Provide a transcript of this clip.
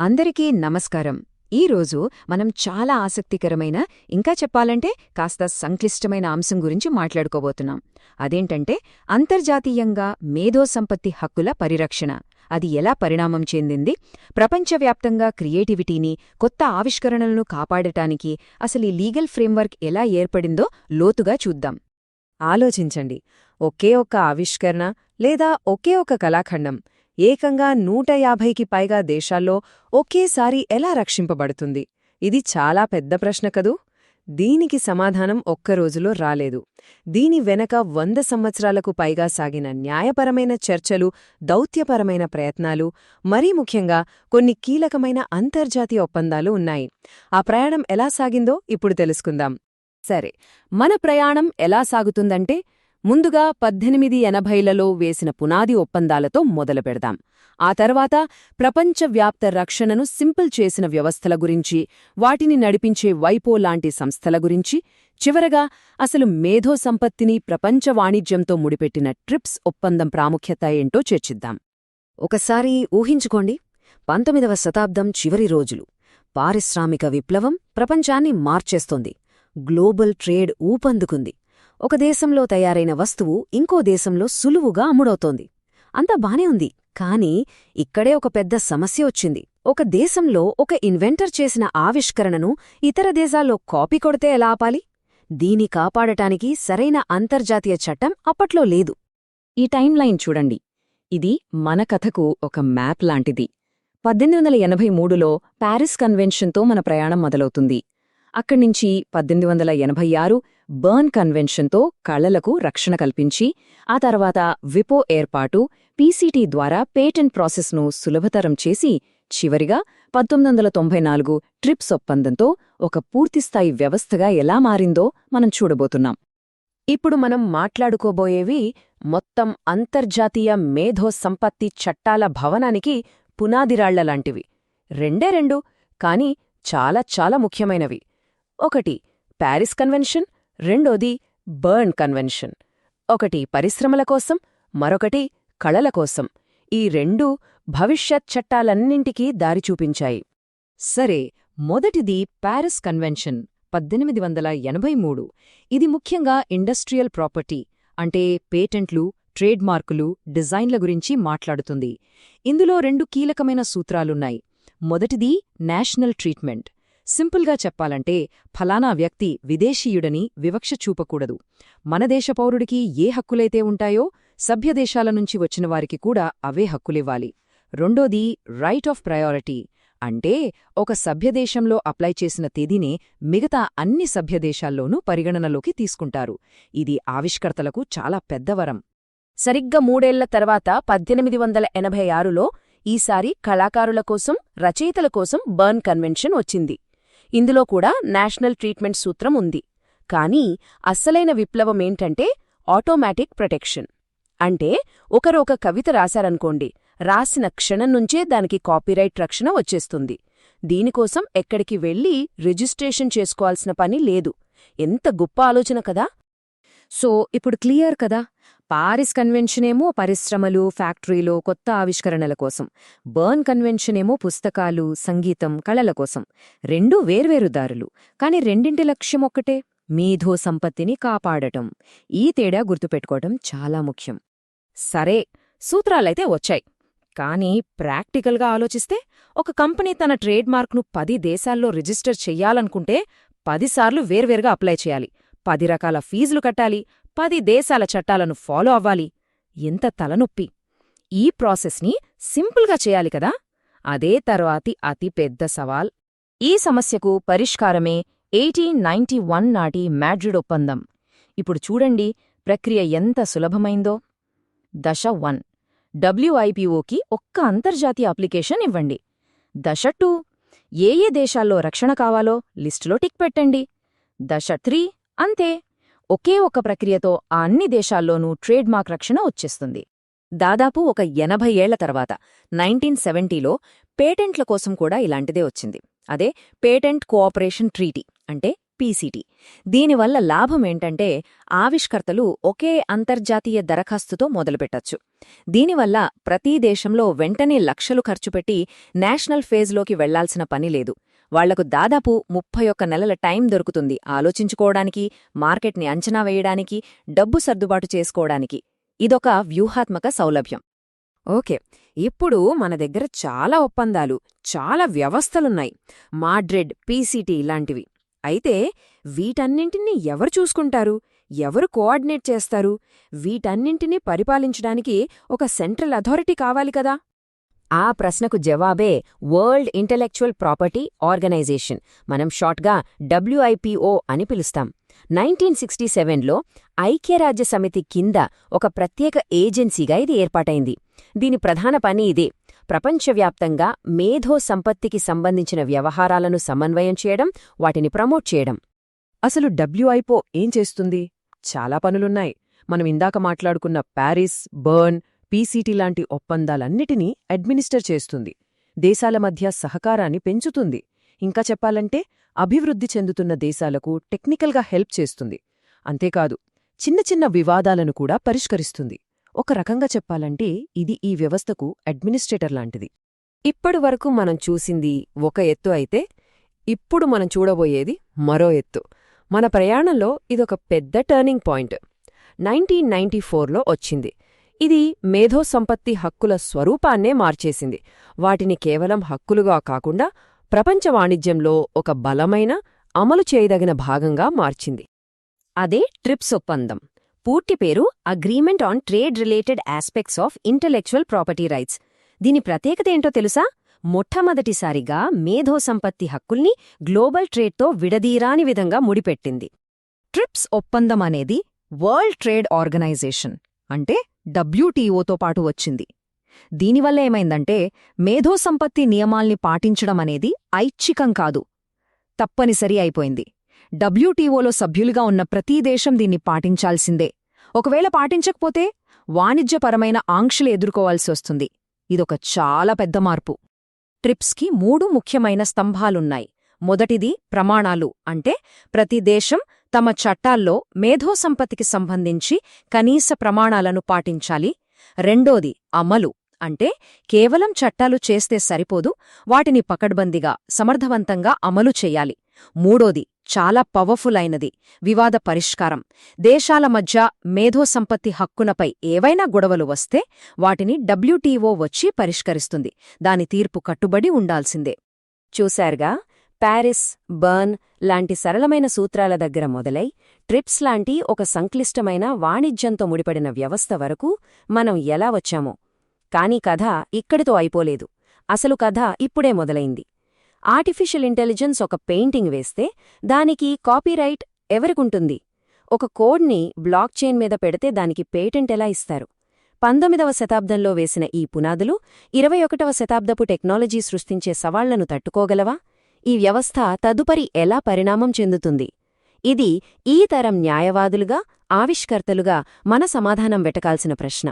అందరికీ నమస్కారం. ఈరోజు మనం చాలా ఆసక్తికరమైన, ఇంకా చెప్పాలంటే కాస్త సంక్లిష్టమైన అంశం గురించి మాట్లాడుకోబోతున్నాం. అదేంటంటే అంతర్జాతీయంగా మేధోసంపత్తి హక్కుల పరిరక్షణ. అది ఎలా పరిణామం చెందింది, ప్రపంచవ్యాప్తంగా క్రియేటివిటీని, కొత్త ఆవిష్కరణలను కాపాడటానికి అసలు ఈ లీగల్ ఫ్రేమ్వర్క్ ఎలా ఏర్పడిందో లోతుగా చూద్దాం. ఆలోచించండి. ఒకే ఒక్క ఆవిష్కరణ లేదా ఒకే ఒక కళాఖండం ఏకంగా 150కి పైగా దేశాల్లో ఒకేసారి ఎలా రక్షింపబడుతుంది? ఇది చాలా పెద్ద ప్రశ్న కదూ. దీనికి సమాధానం ఒక్కరోజులో రాలేదు. దీని వెనక 100 సంవత్సరాలకు పైగా సాగిన న్యాయపరమైన చర్చలు, దౌత్యపరమైన ప్రయత్నాలు, మరీ ముఖ్యంగా కొన్ని కీలకమైన అంతర్జాతీయ ఒప్పందాలు ఉన్నాయి. ఆ ప్రయాణం ఎలా సాగిందో ఇప్పుడు తెలుసుకుందాం. సరే, మన ప్రయాణం ఎలా సాగుతుందంటే ముందుగా 1880లలో వేసిన పునాది ఒప్పందాలతో మొదలుపెడదాం. ఆ తర్వాత ప్రపంచవ్యాప్త రక్షణను సింపుల్ చేసిన వ్యవస్థల గురించి, వాటిని నడిపించే వైపో లాంటి సంస్థల గురించి, చివరగా అసలు మేధో సంపత్తిని ప్రపంచ వాణిజ్యంతో ముడిపెట్టిన ట్రిప్స్ ఒప్పందం ప్రాముఖ్యత ఏంటో చర్చిద్దాం. ఒకసారి ఊహించుకోండి, 19వ శతాబ్దం చివరి రోజులు. పారిశ్రామిక విప్లవం ప్రపంచాన్ని మార్చేస్తోంది. Global trade ఊపందుకుంది. ఒక దేశంలో తయారైన వస్తువు ఇంకో దేశంలో సులువుగా అమ్ముడవుతోంది. అంతా బానే ఉంది, కానీ ఇక్కడే ఒక పెద్ద సమస్య వచ్చింది. ఒక దేశంలో ఒక ఇన్వెంటర్ చేసిన ఆవిష్కరణను ఇతర దేశాల్లో కాపీ కొడితే ఎలా ఆపాలి? దీని కాపాడటానికి సరైన అంతర్జాతీయ చట్టం అప్పట్లో లేదు. ఈ టైంలైన్ చూడండి. ఇది మన కథకు ఒక మ్యాప్ లాంటిది. 1883లో ప్యారిస్ కన్వెన్షన్తో మన ప్రయాణం మొదలవుతుంది. అక్కడ్నుంచి 1886 బర్న్ కన్వెన్షన్తో కళలకు రక్షణ కల్పించి, ఆ తర్వాత విపో ఏర్పాటు, పీసీటీ ద్వారా పేటెంట్ ప్రాసెస్ను సులభతరం చేసి, చివరిగా 1994 ట్రిప్స్ ఒప్పందంతో ఒక పూర్తిస్థాయి వ్యవస్థగా ఎలా మారిందో మనం చూడబోతున్నాం. ఇప్పుడు మనం మాట్లాడుకోబోయేవి మొత్తం అంతర్జాతీయ మేధో సంపత్తి చట్టాల భవనానికి పునాదిరాళ్లలాంటివి. రెండు, కానీ చాలా చాలా ముఖ్యమైనవి. ఒకటి ప్యారిస్ కన్వెన్షన్, రెండోది బర్న్ కన్వెన్షన్. ఒకటి పరిశ్రమల కోసం, మరొకటి కళల కోసం. ఈ రెండూ భవిష్యత్ చట్టాలన్నింటికీ దారి చూపించాయి. సరే, మొదటిది ప్యారిస్ కన్వెన్షన్ 1883. ఇది ముఖ్యంగా ఇండస్ట్రియల్ ప్రాపర్టీ, అంటే పేటెంట్లు, ట్రేడ్మార్కులు, డిజైన్ల గురించి మాట్లాడుతుంది. ఇందులో 2 కీలకమైన సూత్రాలున్నాయి. మొదటిది నేషనల్ ట్రీట్మెంట్. సింపుల్గా చెప్పాలంటే ఫలానా వ్యక్తి విదేశీయుడని వివక్ష చూపకూడదు. మన దేశ పౌరుడికి ఏ హక్కులైతే ఉంటాయో సభ్యదేశాల నుంచి వచ్చినవారికి కూడా అవే హక్కులివ్వాలి. రెండోది రైట్ ఆఫ్ ప్రయారిటీ. అంటే ఒక సభ్యదేశంలో అప్లై చేసిన తేదీనే మిగతా అన్ని సభ్యదేశాల్లోనూ పరిగణనలోకి తీసుకుంటారు. ఇది ఆవిష్కర్తలకు చాలా పెద్దవరం. సరిగ్గా 3 ఏళ్ల తర్వాత 1886లో ఈసారి కళాకారుల కోసం, రచయితల కోసం బర్న్ కన్వెన్షన్ వచ్చింది. ఇందులో కూడా నేషనల్ ట్రీట్మెంట్ సూత్రం ఉంది. కానీ అస్సలైన విప్లవమేంటంటే ఆటోమేటిక్ ప్రొటెక్షన్. అంటే ఒకరు ఒక కవిత రాశారనుకోండి, రాసిన క్షణం నుంచే దానికి కాపీరైట్ రక్షణ వచ్చేస్తుంది. దీనికోసం ఎక్కడికి వెళ్ళి రిజిస్ట్రేషన్ చేసుకోవాల్సిన పని లేదు. ఎంత గొప్ప ఆలోచన కదా! సో ఇప్పుడు క్లియర్ కదా. పారిస్ కన్వెన్షనేమో పరిశ్రమలు, ఫ్యాక్టరీలో కొత్త ఆవిష్కరణల కోసం, బర్న్ కన్వెన్షనేమో పుస్తకాలు, సంగీతం, కళల కోసం. రెండూ వేర్వేరు దారులు, కాని రెండింటి లక్ష్యం ఒక్కటే: మేధో సంపత్తిని కాపాడటం. ఈ తేడా గుర్తుపెట్టుకోవటం చాలా ముఖ్యం. సరే, సూత్రాలైతే వచ్చాయి. కానీ ప్రాక్టికల్గా ఆలోచిస్తే ఒక కంపెనీ తన ట్రేడ్మార్క్ను 10 దేశాల్లో రిజిస్టర్ చెయ్యాలనుకుంటే 10 సార్లు వేర్వేరుగా అప్లై చేయాలి, 10 రకాల ఫీజులు కట్టాలి, 10 దేశాల చట్టాలను ఫాలో అవ్వాలి. ఎంత తలనొప్పి! ఈ ప్రాసెస్ని సింపుల్గా చేయాలి కదా. అదే తర్వాతి అతి పెద్ద సవాల్. ఈ సమస్యకు పరిష్కారమే 1891 నాటి మాడ్రిడ్ ఒప్పందం. ఇప్పుడు చూడండి ప్రక్రియ ఎంత సులభమైందో. దశ 1: WIPOకి ఒక్క అంతర్జాతీయ అప్లికేషన్ ఇవ్వండి. దశ 2: ఏ దేశాల్లో రక్షణ కావాలో లిస్టులో టిక్ పెట్టండి. దశ 3: అంతే, ఒకే ఒక్క ప్రక్రియతో ఆ అన్ని దేశాల్లోనూ ట్రేడ్మార్క్ రక్షణ వచ్చేస్తుంది. దాదాపు ఒక 80 ఏళ్ల తర్వాత 1970లో పేటెంట్ల కోసం కూడా ఇలాంటిదే వచ్చింది. అదే పేటెంట్ కోఆపరేషన్ ట్రీటీ, అంటే పీసీటీ. దీనివల్ల లాభమేంటంటే ఆవిష్కర్తలు ఒకే అంతర్జాతీయ దరఖాస్తుతో మొదలుపెట్టచ్చు. దీనివల్ల ప్రతి దేశంలో వెంటనే లక్షలు ఖర్చుపెట్టి నేషనల్ ఫేజ్లోకి వెళ్లాల్సిన పని లేదు. వాళ్లకు దాదాపు 31 నెలల టైం దొరుకుతుంది ఆలోచించుకోవడానికి, మార్కెట్ని అంచనా వేయడానికి, డబ్బు సర్దుబాటు చేసుకోవడానికి. ఇదొక వ్యూహాత్మక సౌలభ్యం. ఓకే, ఇప్పుడు మన దగ్గర చాలా ఒప్పందాలు, చాలా వ్యవస్థలున్నాయి, మాడ్రిడ్, పీసీటీ ఇలాంటివి. అయితే వీటన్నింటినీ ఎవరు చూసుకుంటారు, ఎవరు కోఆర్డినేట్ చేస్తారు? వీటన్నింటినీ పరిపాలించడానికి ఒక సెంట్రల్ అథారిటీ కావాలి కదా. ఆ ప్రశ్నకు జవాబే వరల్డ్ ఇంటెలెక్చువల్ ప్రాపర్టీ ఆర్గనైజేషన్, మనం షార్ట్గా WIPO అని పిలుస్తాం. 1967లో ఐక్యరాజ్యసమితి కింద ఒక ప్రత్యేక ఏజెన్సీగా ఇది ఏర్పాటైంది. దీని ప్రధాన పని ఇదే: ప్రపంచవ్యాప్తంగా మేధో సంపత్తికి సంబంధించిన వ్యవహారాలను సమన్వయం చేయడం, వాటిని ప్రమోట్ చేయడం. అసలు WIPO ఏం చేస్తుంది? చాలా పనులున్నాయి. మనం ఇందాక మాట్లాడుకున్న ప్యారిస్, బర్న్, పీసీటీ లాంటి ఒప్పందాలన్నిటినీ అడ్మినిస్టర్ చేస్తుంది. దేశాల మధ్య సహకారాన్ని పెంచుతుంది. ఇంకా చెప్పాలంటే అభివృద్ధి చెందుతున్న దేశాలకు టెక్నికల్గా హెల్ప్ చేస్తుంది. అంతేకాదు, చిన్న చిన్న వివాదాలను కూడా పరిష్కరిస్తుంది. ఒక రకంగా చెప్పాలంటే ఇది ఈ వ్యవస్థకు అడ్మినిస్ట్రేటర్ లాంటిది. ఇప్పటి వరకు మనం చూసింది ఒక ఎత్తు అయితే, ఇప్పుడు మనం చూడబోయేది మరో ఎత్తు. మన ప్రయాణంలో ఇదొక పెద్ద టర్నింగ్ పాయింట్. 1994లో వచ్చింది. ఇది మేధో సంపత్తి హక్కుల స్వరూపాన్నే మార్చేసింది. వాటిని కేవలం హక్కులుగా కాకుండా ప్రపంచ వాణిజ్యంలో ఒక బలమైన, అమలు చేయదగిన భాగంగా మార్చింది. అదే ట్రిప్స్ ఒప్పందం. పూర్తి పేరు agreement on trade related aspects of intellectual property rights. దీని ప్రత్యేకతేంటో తెలుసా? మొట్టమొదటిసారిగా మేధో సంపత్తి హక్కుల్ని గ్లోబల్ ట్రేడ్తో విడదీరాని విధంగా ముడిపెట్టింది. ట్రిప్స్ ఒప్పందం అనేది వరల్డ్ ట్రేడ్ ఆర్గనైజేషన్ అంటే WTOతో పాటు వచ్చింది. దీనివల్ల ఏమైందంటే మేధో సంపత్తి నియమాల్ని పాటించడం అనేది ఐచ్ఛికం కాదు, తప్పనిసరి అయిపోయింది. WTOలో సభ్యులుగా ఉన్న ప్రతి దేశం దీన్ని పాటించాల్సిందే. ఒకవేళ పాటించకపోతే వాణిజ్యపరమైన ఆంక్షలు ఎదుర్కోవాల్సి వస్తుంది. ఇదొక చాలా పెద్ద మార్పు. ట్రిప్స్కి 3 ముఖ్యమైన స్తంభాలున్నాయి. మొదటిది ప్రమాణాలు, అంటే ప్రతి దేశం తమ చట్టాల్లో మేధో సంపత్తికి సంబంధించి కనీస ప్రమాణాలను పాటించాలి. రెండోది అమలు, అంటే కేవలం చట్టాలు చేస్తే సరిపోదు, వాటిని పకడ్బందీగా, సమర్థవంతంగా అమలు చెయ్యాలి. మూడోది చాలా పవర్ఫుల్ అయినది, వివాద పరిష్కారం. దేశాల మధ్య మేధో సంపత్తి హక్కునపై ఏవైనా గొడవలు వస్తే వాటిని WTO వచ్చి పరిష్కరిస్తుంది. దాని తీర్పు కట్టుబడి ఉండాల్సిందే. చూశారుగా, ప్యారిస్, బర్న్ లాంటి సరళమైన సూత్రాల దగ్గర మొదలై ట్రిప్స్ లాంటి ఒక సంక్లిష్టమైన వాణిజ్యంతో ముడిపడిన వ్యవస్థ వరకు మనం ఎలా వచ్చామో. కానీ కథ ఇక్కడితో అయిపోలేదు. అసలు కథ ఇప్పుడే మొదలైంది. ఆర్టిఫిషియల్ ఇంటెలిజెన్స్ ఒక పెయింటింగ్ వేస్తే దానికి కాపీరైట్ ఎవరికుంటుంది? ఒక కోడ్ని బ్లాక్ చైన్ మీద పెడితే దానికి పేటెంట్ ఎలా ఇస్తారు? 19వ శతాబ్దంలో వేసిన ఈ పునాదులు 21వ శతాబ్దపు టెక్నాలజీ సృష్టించే సవాళ్లను తట్టుకోగలవా? ఈ వ్యవస్థ తదుపరి ఎలా పరిణామం చెందుతుంది? ఇది ఈ తరం న్యాయవాదులుగా, ఆవిష్కర్తలుగా మన సమాధానం వెతకాల్సిన ప్రశ్న.